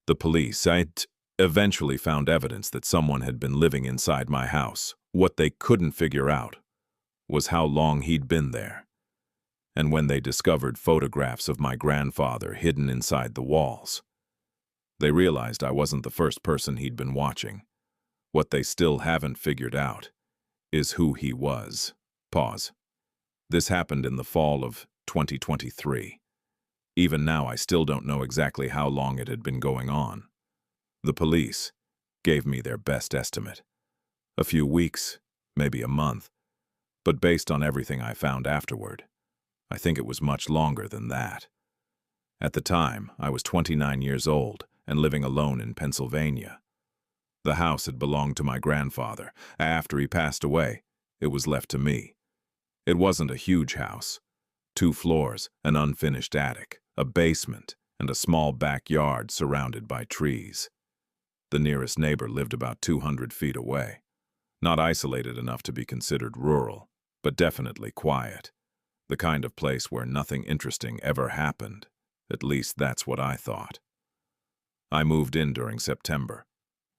The police, eventually found evidence that someone had been living inside my house. What they couldn't figure out was how long he'd been there. And when they discovered photographs of my grandfather hidden inside the walls, they realized I wasn't the first person he'd been watching. What they still haven't figured out is who he was. Pause. This happened in the fall of 2023. Even now, I still don't know exactly how long it had been going on. The police gave me their best estimate. A few weeks, maybe a month. But based on everything I found afterward, I think it was much longer than that. At the time, I was 29 years old and living alone in Pennsylvania. The house had belonged to my grandfather. After he passed away, it was left to me. It wasn't a huge house. 2 floors, an unfinished attic, a basement, and a small backyard surrounded by trees. The nearest neighbor lived about 200 feet away. Not isolated enough to be considered rural, but definitely quiet. The kind of place where nothing interesting ever happened. At least that's what I thought. I moved in during September.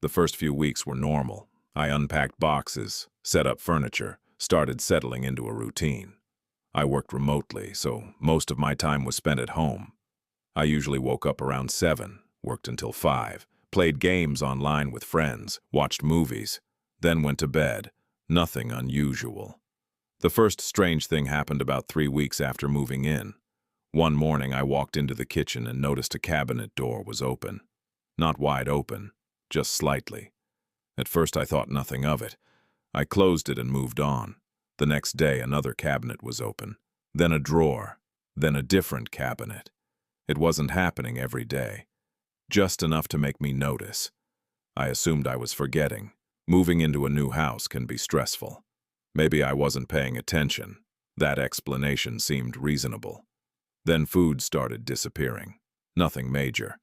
The first few weeks were normal. I unpacked boxes, set up furniture, started settling into a routine. I worked remotely, so most of my time was spent at home. I usually woke up around 7, worked until 5, played games online with friends, watched movies, then went to bed. Nothing unusual. The first strange thing happened about 3 weeks after moving in. One morning I walked into the kitchen and noticed a cabinet door was open. Not wide open, just slightly. At first I thought nothing of it. I closed it and moved on. The next day another cabinet was open, then a drawer, then a different cabinet. It wasn't happening every day, just enough to make me notice. I assumed I was forgetting. Moving into a new house can be stressful. Maybe I wasn't paying attention. That explanation seemed reasonable. Then food started disappearing. Nothing major.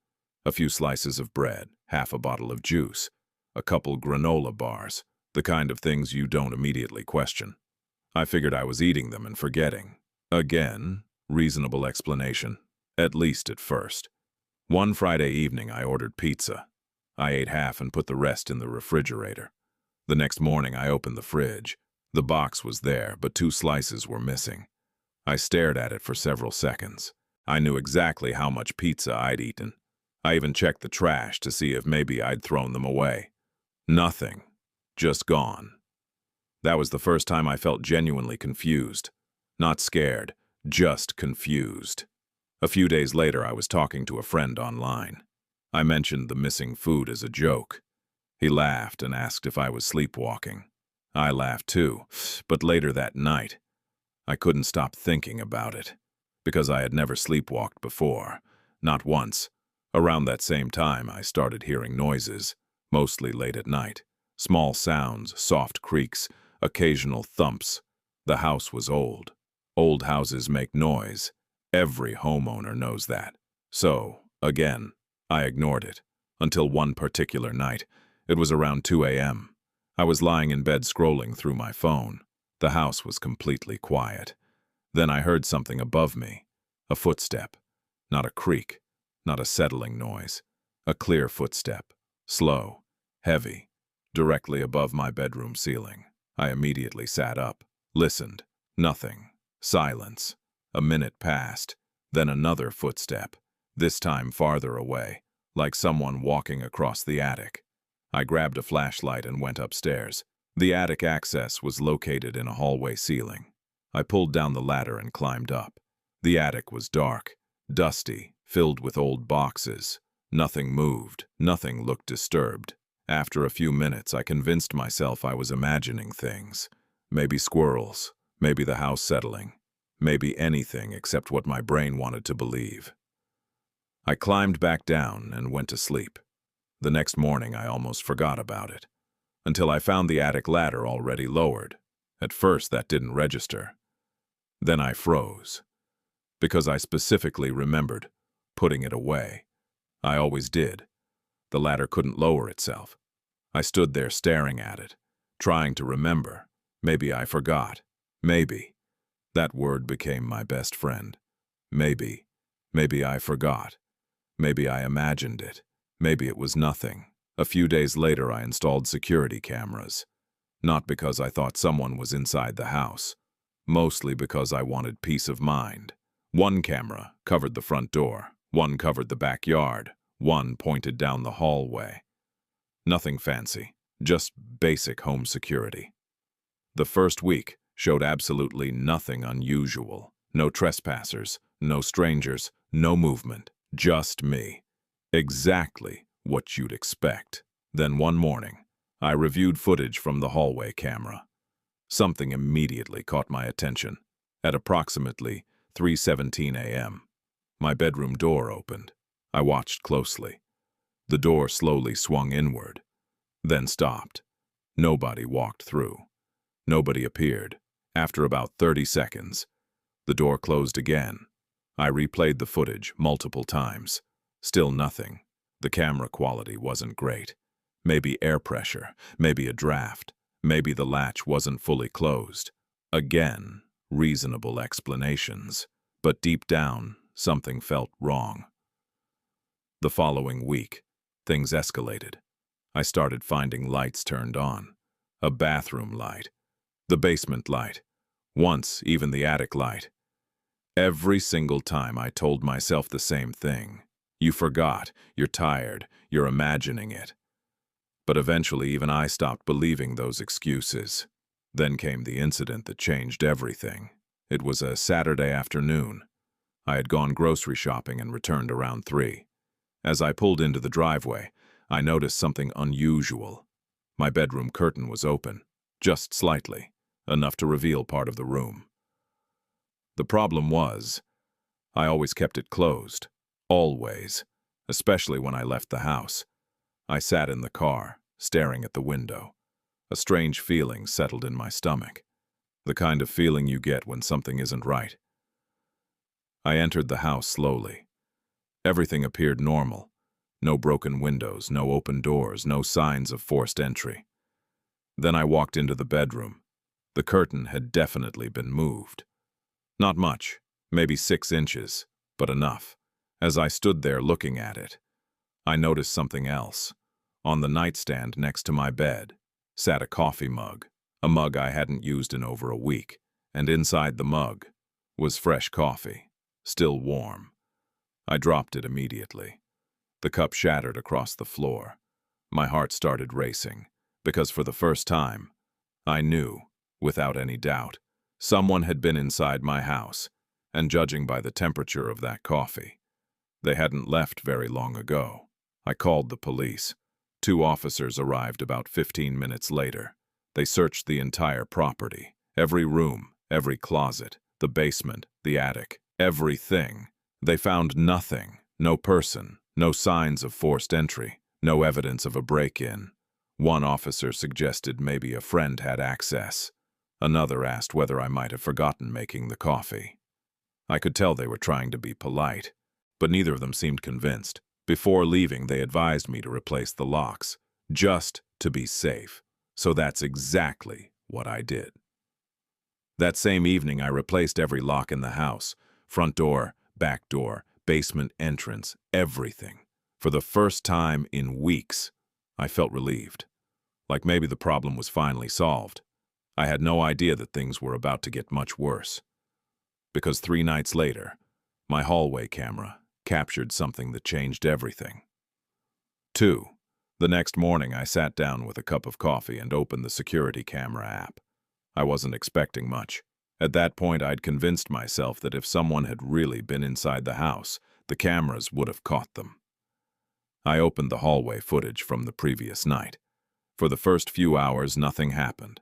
A few slices of bread, half a bottle of juice, a couple granola bars, the kind of things you don't immediately question. I figured I was eating them and forgetting. Again, reasonable explanation, at least at first. One Friday evening I ordered pizza. I ate half and put the rest in the refrigerator. The next morning I opened the fridge. The box was there, but 2 slices were missing. I stared at it for several seconds. I knew exactly how much pizza I'd eaten. I even checked the trash to see if maybe I'd thrown them away. Nothing. Just gone. That was the first time I felt genuinely confused. Not scared, just confused. A few days later, I was talking to a friend online. I mentioned the missing food as a joke. He laughed and asked if I was sleepwalking. I laughed too, but later that night, I couldn't stop thinking about it, because I had never sleepwalked before, not once. Around that same time, I started hearing noises, mostly late at night. Small sounds, soft creaks, occasional thumps. The house was old. Old houses make noise. Every homeowner knows that. So, again, I ignored it, until one particular night. It was around 2 a.m. I was lying in bed scrolling through my phone. The house was completely quiet. Then I heard something above me. A footstep. Not a creak. Not a settling noise. A clear footstep. Slow. Heavy. Directly above my bedroom ceiling. I immediately sat up. Listened. Nothing. Silence. A minute passed. Then another footstep. This time farther away. Like someone walking across the attic. I grabbed a flashlight and went upstairs. The attic access was located in a hallway ceiling. I pulled down the ladder and climbed up. The attic was dark, dusty, filled with old boxes. Nothing moved. Nothing looked disturbed. After a few minutes, I convinced myself I was imagining things. Maybe squirrels. Maybe the house settling. Maybe anything except what my brain wanted to believe. I climbed back down and went to sleep. The next morning, I almost forgot about it, until I found the attic ladder already lowered. At first, that didn't register. Then I froze, because I specifically remembered putting it away. I always did. The ladder couldn't lower itself. I stood there staring at it, trying to remember. Maybe I forgot. Maybe. That word became my best friend. Maybe. Maybe I forgot. Maybe I imagined it. Maybe it was nothing. A few days later, I installed security cameras. Not because I thought someone was inside the house, mostly because I wanted peace of mind. One camera covered the front door, one covered the backyard, one pointed down the hallway. Nothing fancy, just basic home security. The first week showed absolutely nothing unusual. No trespassers, no strangers, no movement, just me. Exactly what you'd expect. Then one morning, I reviewed footage from the hallway camera. Something immediately caught my attention. At approximately 3:17 a.m., my bedroom door opened. I watched closely. The door slowly swung inward, then stopped. Nobody walked through. Nobody appeared. After about 30 seconds, the door closed again. I replayed the footage multiple times. Still nothing. The camera quality wasn't great. Maybe air pressure, maybe a draft, maybe the latch wasn't fully closed. Again, reasonable explanations. But deep down, something felt wrong. The following week, things escalated. I started finding lights turned on. A bathroom light, the basement light, once even the attic light. Every single time I told myself the same thing. You forgot, you're tired, you're imagining it. But eventually even I stopped believing those excuses. Then came the incident that changed everything. It was a Saturday afternoon. I had gone grocery shopping and returned around 3. As I pulled into the driveway, I noticed something unusual. My bedroom curtain was open, just slightly, enough to reveal part of the room. The problem was, I always kept it closed. Always. Especially when I left the house. I sat in the car, staring at the window. A strange feeling settled in my stomach. The kind of feeling you get when something isn't right. I entered the house slowly. Everything appeared normal. No broken windows, no open doors, no signs of forced entry. Then I walked into the bedroom. The curtain had definitely been moved. Not much, maybe 6 inches, but enough. As I stood there looking at it, I noticed something else. On the nightstand next to my bed sat a coffee mug, a mug I hadn't used in over a week, and inside the mug was fresh coffee, still warm. I dropped it immediately. The cup shattered across the floor. My heart started racing, because for the first time, I knew, without any doubt, someone had been inside my house, and judging by the temperature of that coffee, they hadn't left very long ago. I called the police. 2 officers arrived about 15 minutes later. They searched the entire property, every room, every closet, the basement, the attic, everything. They found nothing, no person, no signs of forced entry, no evidence of a break-in. One officer suggested maybe a friend had access. Another asked whether I might have forgotten making the coffee. I could tell they were trying to be polite, but neither of them seemed convinced. Before leaving, they advised me to replace the locks, just to be safe. So that's exactly what I did. That same evening, I replaced every lock in the house. Front door, back door, basement entrance, everything. For the first time in weeks, I felt relieved. Like maybe the problem was finally solved. I had no idea that things were about to get much worse. Because 3 nights later, my hallway camera captured something that changed everything. 2. The next morning, I sat down with a cup of coffee and opened the security camera app. I wasn't expecting much. At that point, I'd convinced myself that if someone had really been inside the house, the cameras would have caught them. I opened the hallway footage from the previous night. For the first few hours, nothing happened.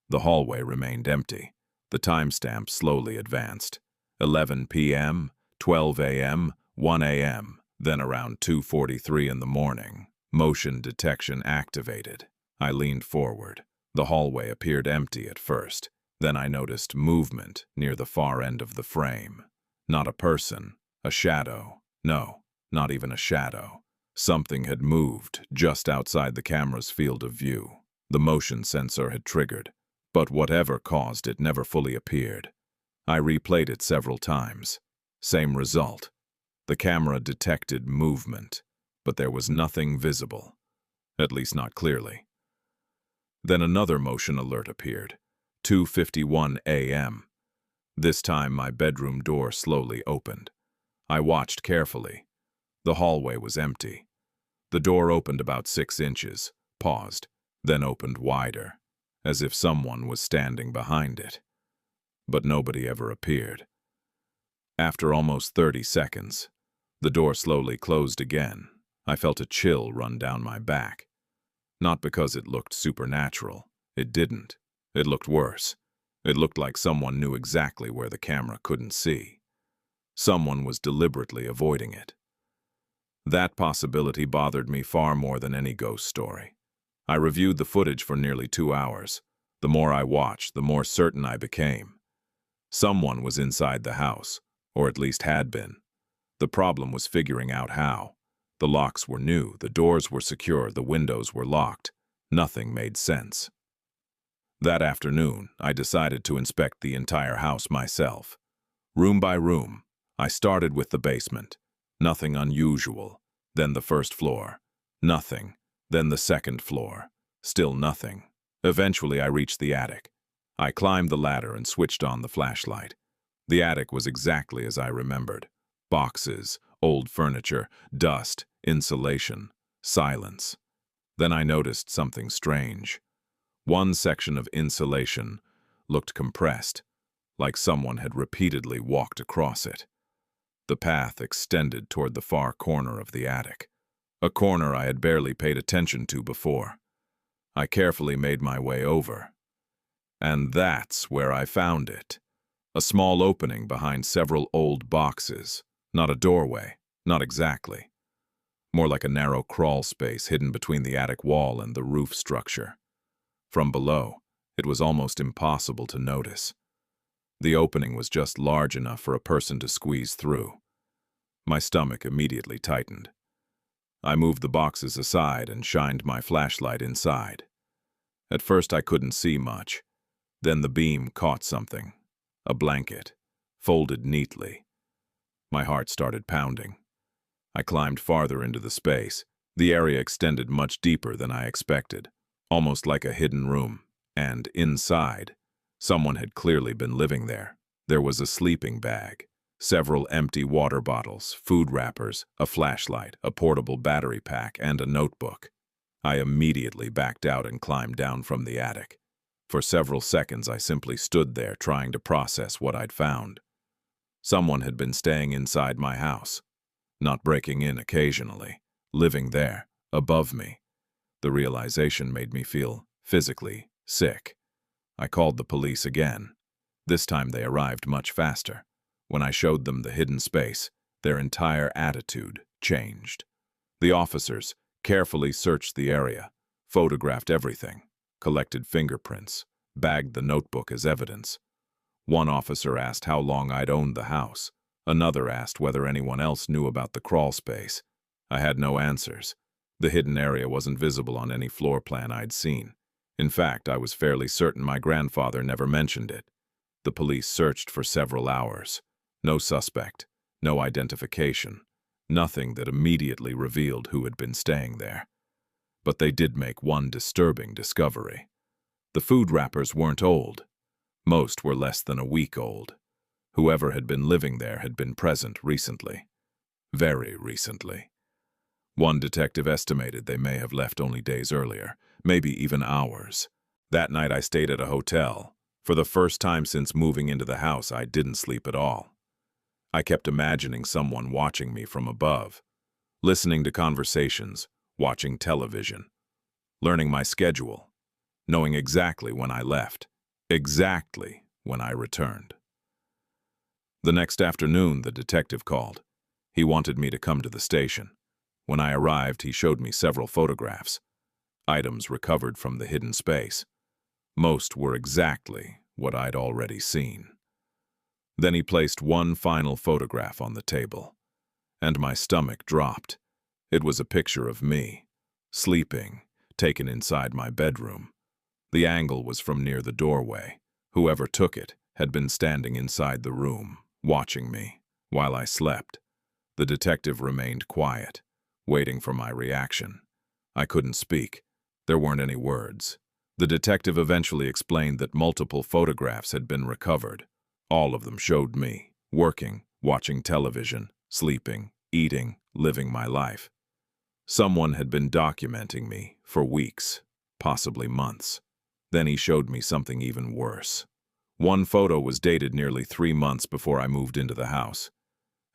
The hallway remained empty. The timestamp slowly advanced. 11 p.m., 12 a.m., 1 a.m., then around 2:43 in the morning. Motion detection activated. I leaned forward. The hallway appeared empty at first. Then I noticed movement near the far end of the frame. Not a person, a shadow. No, not even a shadow. Something had moved just outside the camera's field of view. The motion sensor had triggered, but whatever caused it never fully appeared. I replayed it several times. Same result. The camera detected movement, but there was nothing visible, at least not clearly. Then another motion alert appeared, 2:51 a.m. This time my bedroom door slowly opened. I watched carefully. The hallway was empty. The door opened about 6 inches, paused, then opened wider, as if someone was standing behind it. But nobody ever appeared. After almost 30 seconds, the door slowly closed again. I felt a chill run down my back. Not because it looked supernatural. It didn't. It looked worse. It looked like someone knew exactly where the camera couldn't see. Someone was deliberately avoiding it. That possibility bothered me far more than any ghost story. I reviewed the footage for nearly 2 hours. The more I watched, the more certain I became. Someone was inside the house, or at least had been. The problem was figuring out how. The locks were new, the doors were secure, the windows were locked. Nothing made sense. That afternoon, I decided to inspect the entire house myself. Room by room, I started with the basement. Nothing unusual. Then the first floor. Nothing. Then the second floor. Still nothing. Eventually, I reached the attic. I climbed the ladder and switched on the flashlight. The attic was exactly as I remembered. Boxes, old furniture, dust, insulation, silence. Then I noticed something strange. One section of insulation looked compressed, like someone had repeatedly walked across it. The path extended toward the far corner of the attic, a corner I had barely paid attention to before. I carefully made my way over. And that's where I found it. A small opening behind several old boxes. Not a doorway, not exactly. More like a narrow crawl space hidden between the attic wall and the roof structure. From below, it was almost impossible to notice. The opening was just large enough for a person to squeeze through. My stomach immediately tightened. I moved the boxes aside and shined my flashlight inside. At first I couldn't see much. Then the beam caught something. A blanket, folded neatly. My heart started pounding. I climbed farther into the space. The area extended much deeper than I expected, almost like a hidden room. And inside, someone had clearly been living there. There was a sleeping bag, several empty water bottles, food wrappers, a flashlight, a portable battery pack, and a notebook. I immediately backed out and climbed down from the attic. For several seconds, I simply stood there trying to process what I'd found. Someone had been staying inside my house, not breaking in occasionally, living there, above me. The realization made me feel physically sick. I called the police again. This time they arrived much faster. When I showed them the hidden space, their entire attitude changed. The officers carefully searched the area, photographed everything, collected fingerprints, bagged the notebook as evidence. One officer asked how long I'd owned the house. Another asked whether anyone else knew about the crawl space. I had no answers. The hidden area wasn't visible on any floor plan I'd seen. In fact, I was fairly certain my grandfather never mentioned it. The police searched for several hours. No suspect, no identification, nothing that immediately revealed who had been staying there. But they did make one disturbing discovery. The food wrappers weren't old. Most were less than a week old. Whoever had been living there had been present recently. Very recently. One detective estimated they may have left only days earlier, maybe even hours. That night I stayed at a hotel. For the first time since moving into the house, I didn't sleep at all. I kept imagining someone watching me from above, listening to conversations, watching television, learning my schedule, knowing exactly when I left, exactly when I returned. The next afternoon, the detective called. He wanted me to come to the station. When I arrived, he showed me several photographs, items recovered from the hidden space. Most were exactly what I'd already seen. Then he placed one final photograph on the table, and my stomach dropped. It was a picture of me, sleeping, taken inside my bedroom. The angle was from near the doorway. Whoever took it had been standing inside the room, watching me, while I slept. The detective remained quiet. waiting for my reaction. I couldn't speak. There weren't any words. The detective eventually explained that multiple photographs had been recovered. All of them showed me, working, watching television, sleeping, eating, living my life. Someone had been documenting me for weeks, possibly months. Then he showed me something even worse. One photo was dated nearly 3 months before I moved into the house.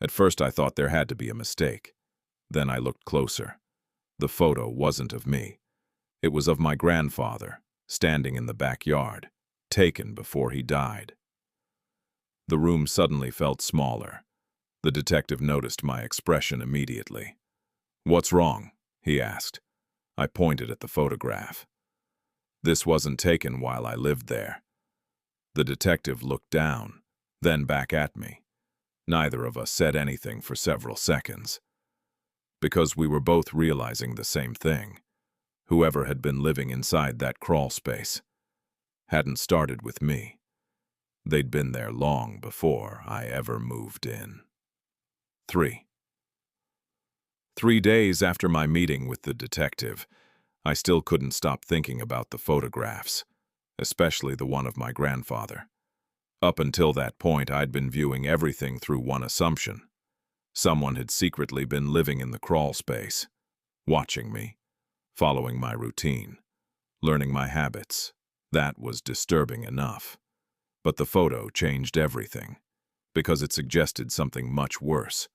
At first I thought there had to be a mistake. Then I looked closer. The photo wasn't of me. It was of my grandfather, standing in the backyard, taken before he died. The room suddenly felt smaller. The detective noticed my expression immediately. "What's wrong?" he asked. I pointed at the photograph. "This wasn't taken while I lived there." The detective looked down, then back at me. Neither of us said anything for several seconds. Because we were both realizing the same thing. Whoever had been living inside that crawl space hadn't started with me. They'd been there long before I ever moved in. 3 days after my meeting with the detective, I still couldn't stop thinking about the photographs, especially the one of my grandfather. Up until that point, I'd been viewing everything through one assumption. Someone had secretly been living in the crawl space, watching me, following my routine, learning my habits. That was disturbing enough. But the photo changed everything, because it suggested something much worse.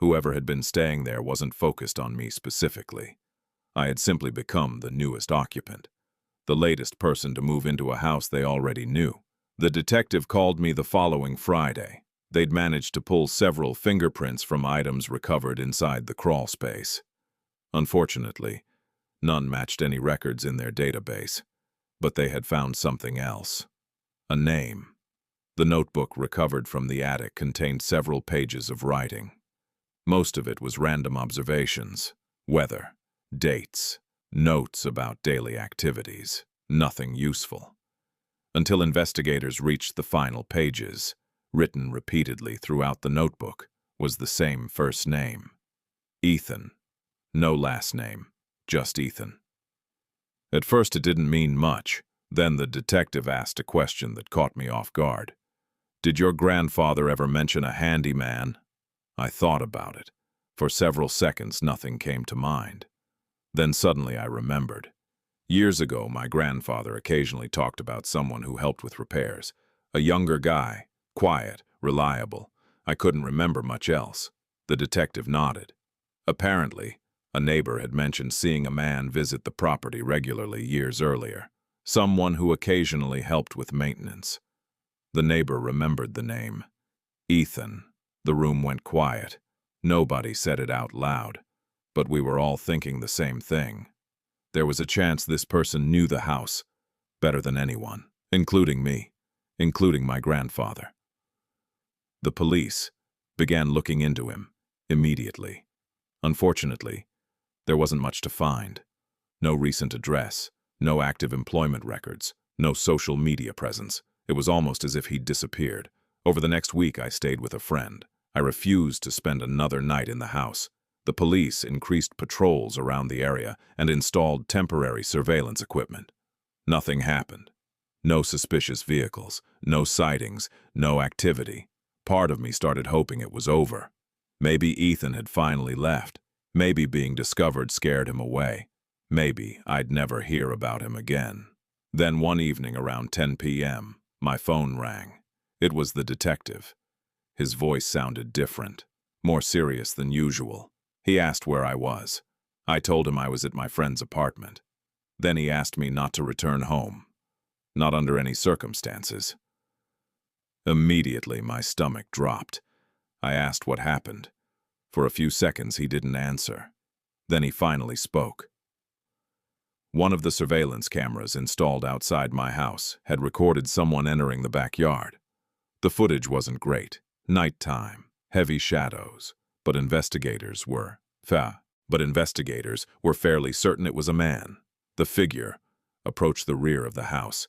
Whoever had been staying there wasn't focused on me specifically. I had simply become the newest occupant, the latest person to move into a house they already knew. The detective called me the following Friday. They'd managed to pull several fingerprints from items recovered inside the crawl space. Unfortunately, none matched any records in their database, but they had found something else. A name. The notebook recovered from the attic contained several pages of writing. Most of it was random observations, weather, dates, notes about daily activities, nothing useful. Until investigators reached the final pages, written repeatedly throughout the notebook, was the same first name. Ethan. No last name, just Ethan. At first it didn't mean much. Then the detective asked a question that caught me off guard. "Did your grandfather ever mention a handyman?" I thought about it. For several seconds, nothing came to mind. Then suddenly I remembered. Years ago, my grandfather occasionally talked about someone who helped with repairs. A younger guy, quiet, reliable. I couldn't remember much else. The detective nodded. Apparently, a neighbor had mentioned seeing a man visit the property regularly years earlier. Someone who occasionally helped with maintenance. The neighbor remembered the name. Ethan. The room went quiet. Nobody said it out loud, but we were all thinking the same thing. There was a chance this person knew the house better than anyone, including me, including my grandfather. The police began looking into him immediately. Unfortunately, there wasn't much to find. No recent address, no active employment records, no social media presence. It was almost as if he'd disappeared. Over the next week, I stayed with a friend. I refused to spend another night in the house. The police increased patrols around the area and installed temporary surveillance equipment. Nothing happened. No suspicious vehicles, no sightings, no activity. Part of me started hoping it was over. Maybe Ethan had finally left. Maybe being discovered scared him away. Maybe I'd never hear about him again. Then one evening around 10 p.m., my phone rang. It was the detective. His voice sounded different, more serious than usual. He asked where I was. I told him I was at my friend's apartment. Then he asked me not to return home. Not under any circumstances. Immediately, my stomach dropped. I asked what happened. For a few seconds, he didn't answer. Then he finally spoke. One of the surveillance cameras installed outside my house had recorded someone entering the backyard. The footage wasn't great. Nighttime, heavy shadows, but investigators were fairly certain it was a man. The figure approached the rear of the house,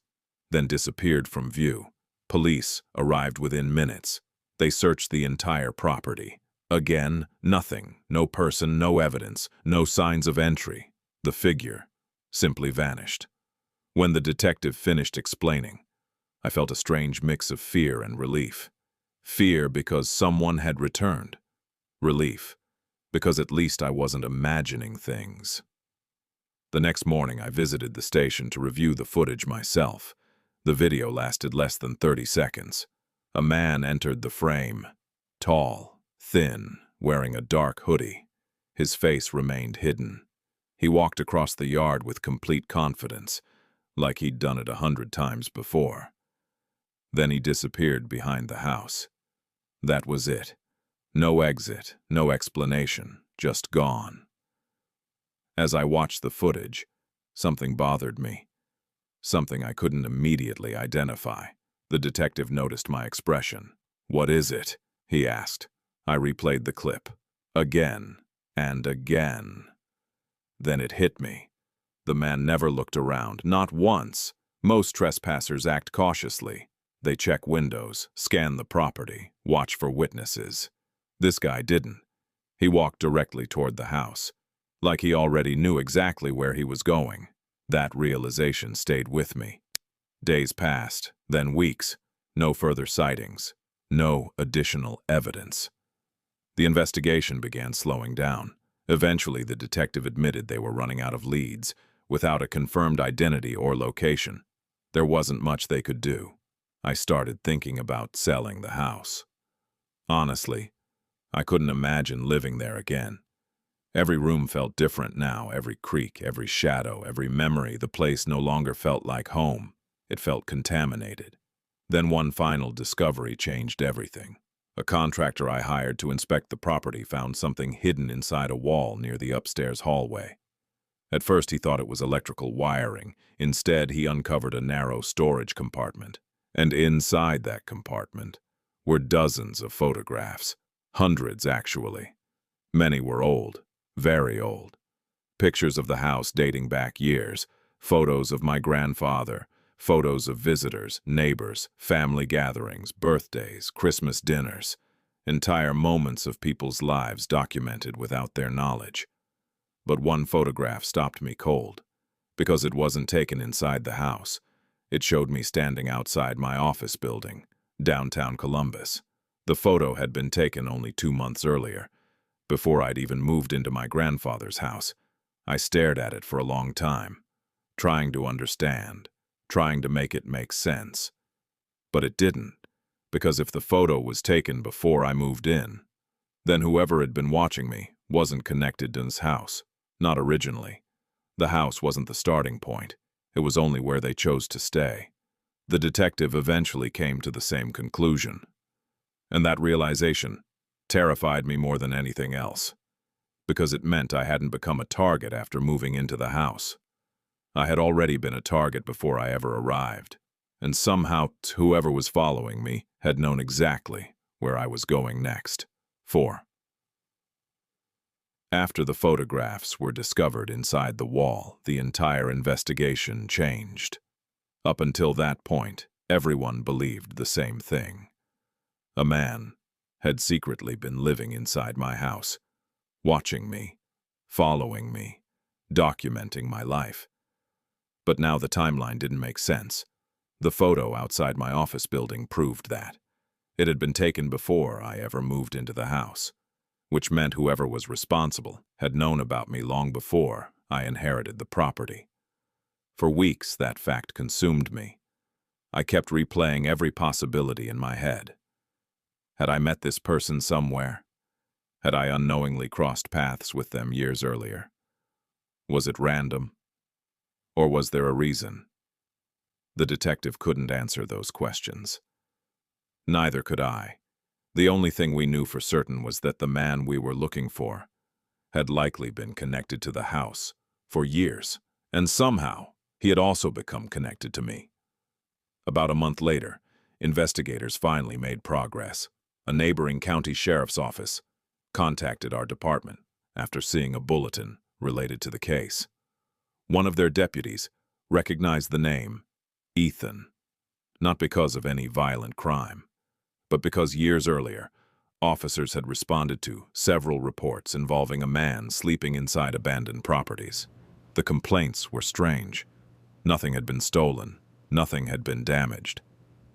then disappeared from view. Police arrived within minutes. They searched the entire property, Again, nothing. No person, no evidence, no signs of entry. The figure simply vanished. When the detective finished explaining, I felt a strange mix of fear and relief. Fear because someone had returned. Relief because at least I wasn't imagining things. The next morning, I visited the station to review the footage myself. The video lasted less than 30 seconds. A man entered the frame. Tall, thin, wearing a dark hoodie. His face remained hidden. He walked across the yard with complete confidence, like he'd done it 100 times before. Then he disappeared behind the house. That was it. No exit, no explanation, just gone. As I watched the footage, something bothered me. Something I couldn't immediately identify. The detective noticed my expression. "What is it?" he asked. I replayed the clip. Again and again. Then it hit me. The man never looked around, not once. Most trespassers act cautiously. They check windows, scan the property, watch for witnesses. This guy didn't. He walked directly toward the house, like he already knew exactly where he was going. That realization stayed with me. Days passed, then weeks. No further sightings. No additional evidence. The investigation began slowing down. Eventually, the detective admitted they were running out of leads, without a confirmed identity or location. There wasn't much they could do. I started thinking about selling the house. Honestly, I couldn't imagine living there again. Every room felt different now, every creak, every shadow, every memory. The place no longer felt like home. It felt contaminated. Then one final discovery changed everything. A contractor I hired to inspect the property found something hidden inside a wall near the upstairs hallway. At first he thought it was electrical wiring. Instead, he uncovered a narrow storage compartment. And inside that compartment were dozens of photographs. Hundreds, actually. Many were old, very old. Pictures of the house dating back years. Photos of my grandfather. Photos of visitors, neighbors, family gatherings, birthdays, Christmas dinners. Entire moments of people's lives documented without their knowledge. But one photograph stopped me cold. Because it wasn't taken inside the house. It showed me standing outside my office building, downtown Columbus. The photo had been taken only 2 months earlier, before I'd even moved into my grandfather's house. I stared at it for a long time, trying to understand, trying to make it make sense. But it didn't, because if the photo was taken before I moved in, then whoever had been watching me wasn't connected to this house, not originally. The house wasn't the starting point. It was only where they chose to stay. The detective eventually came to the same conclusion. And that realization terrified me more than anything else, because it meant I hadn't become a target after moving into the house. I had already been a target before I ever arrived, and somehow whoever was following me had known exactly where I was going next. 4. After the photographs were discovered inside the wall, the entire investigation changed. Up until that point, everyone believed the same thing. A man had secretly been living inside my house, watching me, following me, documenting my life. But now the timeline didn't make sense. The photo outside my office building proved that. It had been taken before I ever moved into the house, which meant whoever was responsible had known about me long before I inherited the property. For weeks, that fact consumed me. I kept replaying every possibility in my head. Had I met this person somewhere? Had I unknowingly crossed paths with them years earlier? Was it random? Or was there a reason? The detective couldn't answer those questions. Neither could I. The only thing we knew for certain was that the man we were looking for had likely been connected to the house for years, and somehow he had also become connected to me. About a month later, investigators finally made progress. A neighboring county sheriff's office contacted our department after seeing a bulletin related to the case. One of their deputies recognized the name Ethan, not because of any violent crime, but because years earlier, Officers had responded to several reports involving a man sleeping inside abandoned properties. The complaints were strange. Nothing had been stolen. Nothing had been damaged.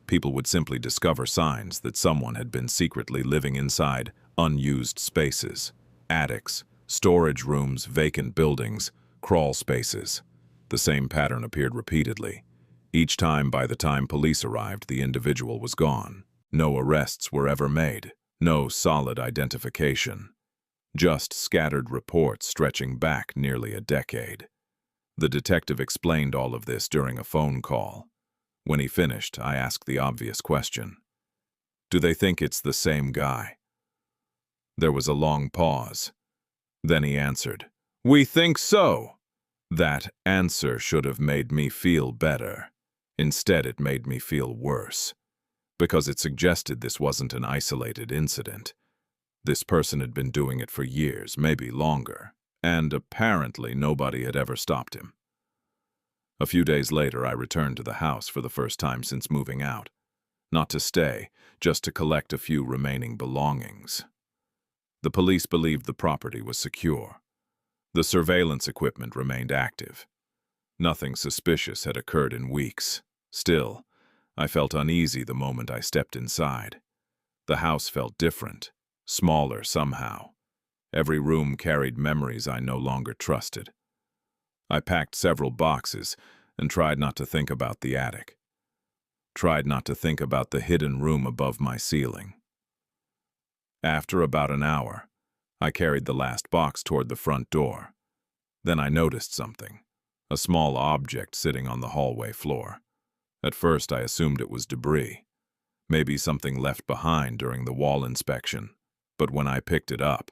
People would simply discover signs that someone had been secretly living inside unused spaces, attics, storage rooms, vacant buildings, crawl spaces. The same pattern appeared repeatedly. Each time, by the time police arrived, the individual was gone. No arrests were ever made. No solid identification. Just scattered reports stretching back nearly a decade. The detective explained all of this during a phone call. When he finished, I asked the obvious question. Do they think it's the same guy? There was a long pause. Then he answered, "We think so." That answer should have made me feel better. Instead, it made me feel worse, because it suggested this wasn't an isolated incident. This person had been doing it for years, maybe longer, and apparently nobody had ever stopped him. A few days later, I returned to the house for the first time since moving out. Not to stay, just to collect a few remaining belongings. The police believed the property was secure. The surveillance equipment remained active. Nothing suspicious had occurred in weeks. Still, I felt uneasy the moment I stepped inside. The house felt different, smaller somehow. Every room carried memories I no longer trusted. I packed several boxes and tried not to think about the attic. Tried not to think about the hidden room above my ceiling. After about an hour, I carried the last box toward the front door. Then I noticed something, a small object sitting on the hallway floor. At first, I assumed it was debris, maybe something left behind during the wall inspection. But when I picked it up,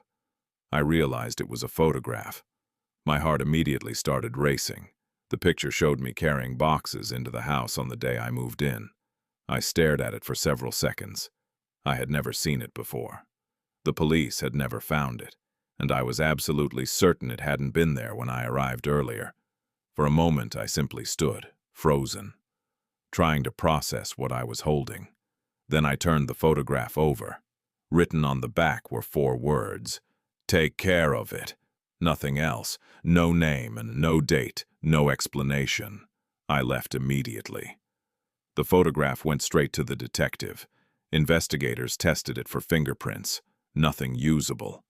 I realized it was a photograph. My heart immediately started racing. The picture showed me carrying boxes into the house on the day I moved in. I stared at it for several seconds. I had never seen it before. The police had never found it, and I was absolutely certain it hadn't been there when I arrived earlier. For a moment, I simply stood, frozen, trying to process what I was holding. Then I turned the photograph over. Written on the back were 4 words. "Take care of it." Nothing else. No name and no date, no explanation. I left immediately. The photograph went straight to the detective. Investigators tested it for fingerprints. Nothing usable.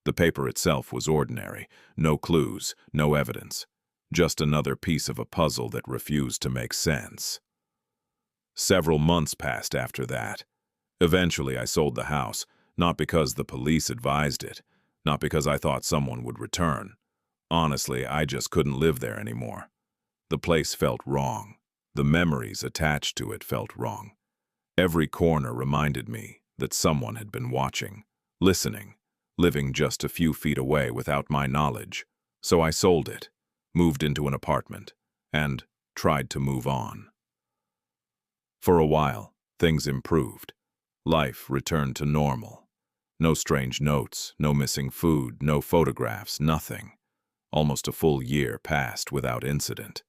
The paper itself was ordinary. No clues, no evidence. Just another piece of a puzzle that refused to make sense. Several months passed after that. Eventually, I sold the house, not because the police advised it, not because I thought someone would return. Honestly, I just couldn't live there anymore. The place felt wrong. The memories attached to it felt wrong. Every corner reminded me that someone had been watching, listening, living just a few feet away without my knowledge. So I sold it, moved into an apartment, and tried to move on. For a while, things improved. Life returned to normal. No strange notes, no missing food, no photographs, nothing. Almost a full year passed without incident.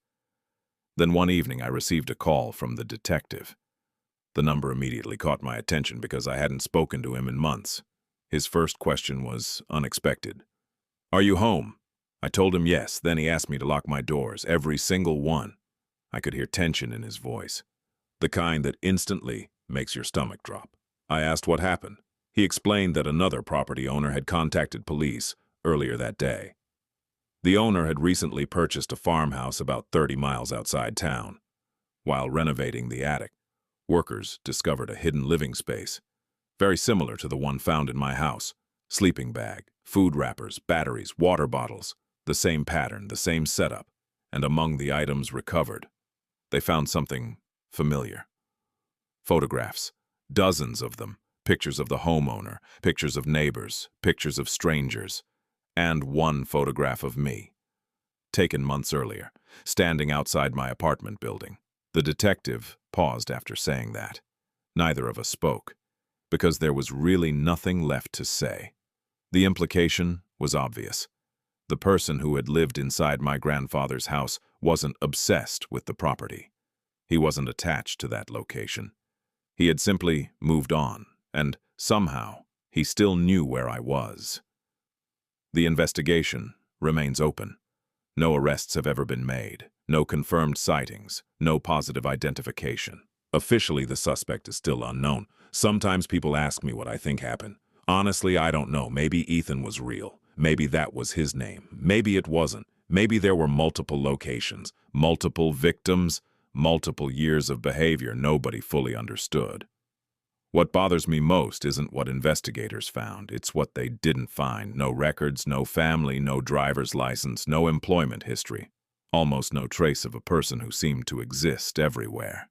Then one evening I received a call from the detective. The number immediately caught my attention because I hadn't spoken to him in months. His first question was unexpected. "Are you home?" I told him yes. Then he asked me to lock my doors, every single one. I could hear tension in his voice, the kind that instantly makes your stomach drop. I asked what happened. He explained that another property owner had contacted police earlier that day. The owner had recently purchased a farmhouse about 30 miles outside town. While renovating the attic, workers discovered a hidden living space, very similar to the one found in my house. Sleeping bag, food wrappers, batteries, water bottles, the same pattern, the same setup, and among the items recovered, they found something familiar. Photographs, dozens of them, pictures of the homeowner, pictures of neighbors, pictures of strangers, and one photograph of me, taken months earlier, standing outside my apartment building. The detective paused after saying that. Neither of us spoke, because there was really nothing left to say. The implication was obvious. The person who had lived inside my grandfather's house wasn't obsessed with the property. He wasn't attached to that location. He had simply moved on, and somehow He still knew where I was. The investigation remains open. No arrests have ever been made. No confirmed sightings. No positive identification. Officially, the suspect is still unknown. Sometimes people ask me what I think happened. Honestly, I don't know. Maybe Ethan was real. Maybe that was his name. Maybe it wasn't. Maybe there were multiple locations, multiple victims, multiple years of behavior nobody fully understood. What bothers me most isn't what investigators found. It's what they didn't find. No records, no family, no driver's license, no employment history. Almost no trace of a person who seemed to exist everywhere.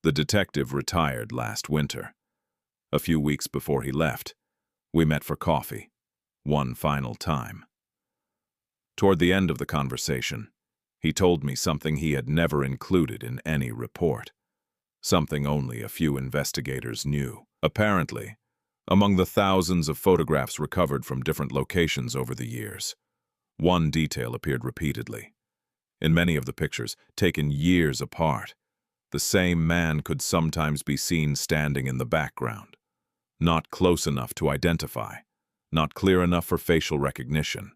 The detective retired last winter. A few weeks before he left, we met for coffee, one final time. Toward the end of the conversation, he told me something he had never included in any report. Something only a few investigators knew. Apparently, among the thousands of photographs recovered from different locations over the years, one detail appeared repeatedly. In many of the pictures, taken years apart, the same man could sometimes be seen standing in the background. Not close enough to identify, not clear enough for facial recognition.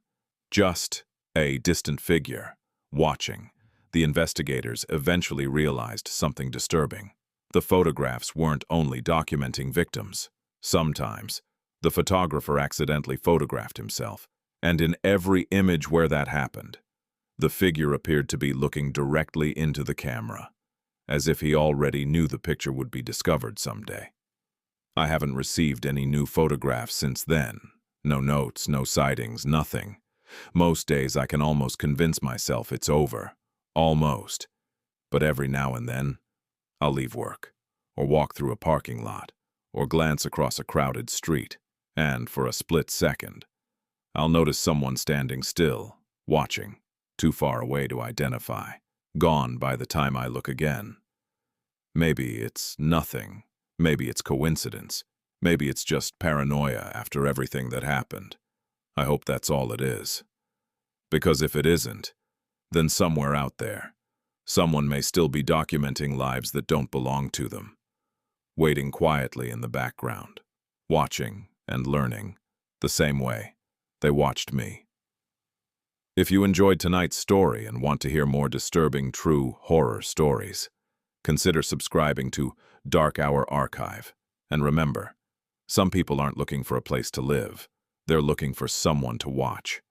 Just a distant figure, watching. The investigators eventually realized something disturbing. The photographs weren't only documenting victims. Sometimes, the photographer accidentally photographed himself, and in every image where that happened, the figure appeared to be looking directly into the camera, as if he already knew the picture would be discovered someday. I haven't received any new photographs since then. No notes, no sightings, nothing. Most days I can almost convince myself it's over. Almost. But every now and then, I'll leave work, or walk through a parking lot, or glance across a crowded street, and for a split second, I'll notice someone standing still, watching, too far away to identify, gone by the time I look again. Maybe it's nothing. Maybe it's coincidence. Maybe it's just paranoia after everything that happened. I hope that's all it is. Because if it isn't, then somewhere out there, someone may still be documenting lives that don't belong to them, waiting quietly in the background, watching and learning the same way they watched me. If you enjoyed tonight's story and want to hear more disturbing true horror stories, consider subscribing to Dark Hour Archive. And remember, some people aren't looking for a place to live. They're looking for someone to watch.